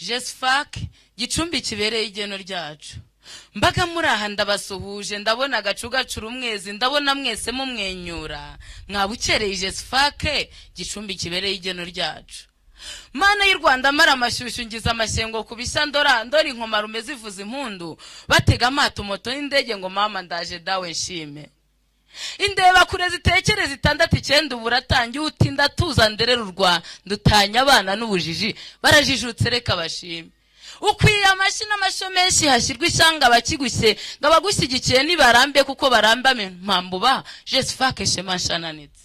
JESFAC Gicumbi kibereye igeno ryacu. Mbaga muri aha ndabasuhuje, ndabona agacugacura umwezi, ndabona mwese mumwenyura. Mwabukereye JESFAC Gicumbi kibereye igeno ryacu. Mana y'u Rwanda mara amashyushyu ngiza amashyengo kubishya ndora inkoma rumeze ivuza impundu, batega amato moto n'indege ngo mama ndaje dawe nshime. Indeba kure zitekereza 6-9 uburatangiye utinda tuza ndererurwa ndutanya abana n'ubujiji barajijutse reka bashime. Ukwiye amashyi n'amasho menshi hashyirwa ishyanga bakigushye ngabagushyigikiye nibarambe kuko barambame mpambuba JESFAC shema nshananitse.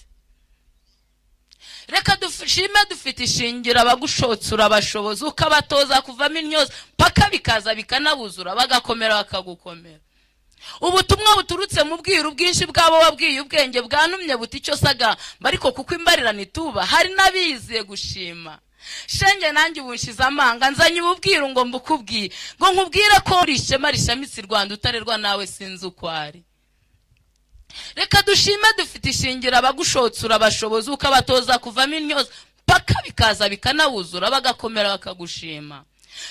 Reka dushime dufite ishingiro abagushotsura abashobozi ukabatoza kuvamo intyoza paka bikaza bikanabuzura bagakomera bakagukomera. Ubutumwa buturutse mu bwiru bwinshi bwabo wabwiye ubwenge bwanumye buti cyo saga bariko kuko imbarira nituba hari nabiziye gushima. Shenge nanjye ubunshiza amanga nzanye ububwira ngo mbukubwiye ngo nkubwire ko rishema rishamitse Rwanda utarerwa nawe sinzi ukwari. Reka dushime dufite ishingiro abagushotsura abashobozi ukabatoza kuvamo intyoza paka bikaza bikanawuzura bagakomera bakagushima.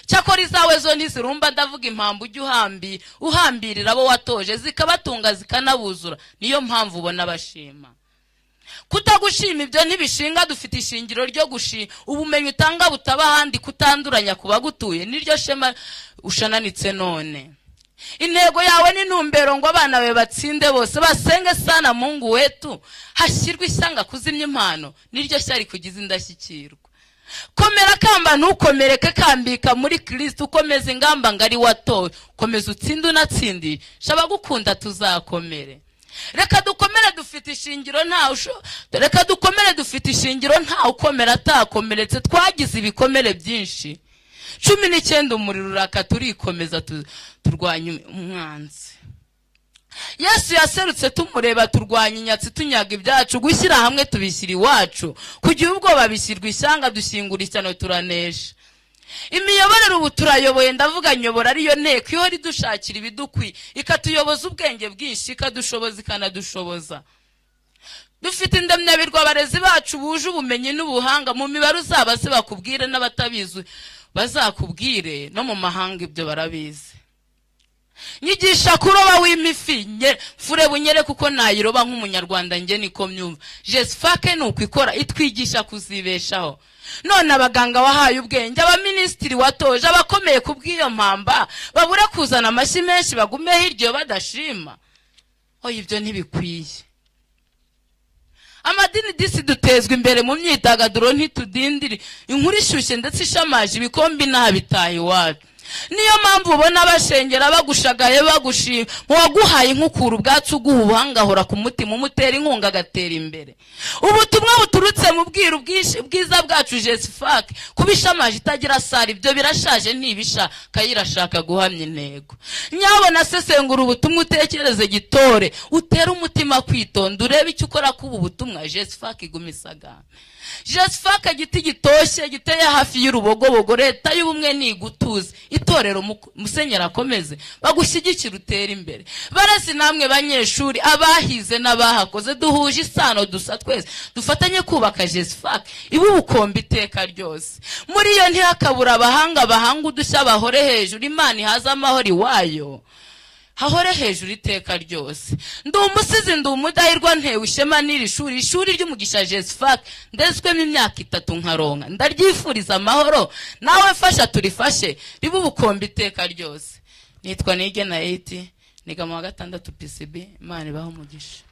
Cyakora izawe zo ntizirumba ndavuga impamvu ujye uhambirira abo watoje zikabatunga zikanabuzura niyo mpamvu ubona bashima. Kutagushima ibyo ntibishinga dufite ishingiro ryo gushima ubumenyi utanga butaba handi kutanduranya kubagutuye niryo shema ushananitse none. Intego yawe ni ntumbero ngo abana be batsinde bose basenge sana Mungu wetu hashyirwa ishyanga kuzimya impano niryo cyari kugiza indashyikirwa. Komera kamba ntukomereke kambika muri Kristo ukomeza ingamba ngari watowe komeza utsinde unatsindi shaba gukunda tuzakomere. Reka dukomere dufite ishingiro nta ukomera atakomeretse twagize ibikomere byinshi. 19 umuriro uraka turikomeza turwanya umwanzi. Yesu yaserutse tumureba turwanya inyatsi tunyaga ibyacu gushyira hamwe tubishyira iwacu kugira ubwoba bishyirwa ishyanga dushyingura ishyano turanesha. Imiyoborere ubu turayoboye ndavuga nyobora ariyo nteko iyo ridushakira ibidukwi ikatuyoboza ubwenge bwinshi ikadushoboza ikanadushoboza. Dufite indemyabirwa abarezi bacu buje ubumenyi n'ubuhanga mu mibare uzabase bakubwire n'abatabizi bazakubwire no mu mahanga ibyo barabizi. Nyigisha kuroba w'imifi fure bunyere kuko nayiroba nk'umunyarwanda nge niko myumva. JESFAC nuko ikora itwigisha kuzibeshaho. None abaganga wahaye ubwenge abaministiri watoje abakomeye kubw'iyo mpamba babura kuzana amashyi menshi bagume hiryo badashima. Oya ibyo ntibikwiye. Amadini disi dutezwe imbere mu myidagaduro ntitudindiri inkuru ishyushye ndetse ishamaje ibikombi ntabitaye iwacu. Niyo mpamvu ubona bashengera bagushagaye bagushima waguhaye nk'ukura ubwatsi uguhanga hora ku mutima umutera inkunga agatera imbere. Ubutumwa buturutse mu bwiru bwiza bwacu JESFAC kubishamaje itagira sari ibyo birashaje ntibisha kayirashaka guhamya intego. Nyabona sesengura ubutumwa utekereze gitore utera umutima kwitonda urebe icyo ukora kubu butumwa JESFAC igumisaga. JESFAC giti gitoshye giteye hafi y'urubogobogo leta y'ubumwe nigutuze itorero musenyera akomeze bagushyigikira utera imbere. Barasi namwe banyeshuri abahize n'abahakoze duhuje isano dusa twese dufatanye kubaka JESFAC ibu bukombe iteka ryose. Muri iyo ntihakabura abahanga udushya bahore hejuru Imana ihaza amahoro iwayo hahore hejuru iteka ryose. Ndi umusizi ndi umudahirwa ntewe ishema n'iri ishuri ry'umugisha JESFAC ndezwemo imyaka 3 nkaronka ndaryifuriza amahoro nawe fasha turifashe ribu ubukombe iteka ryose. Nitwa Nige na 8 niga mu wa 6 PCB Imana ibaho umugisha.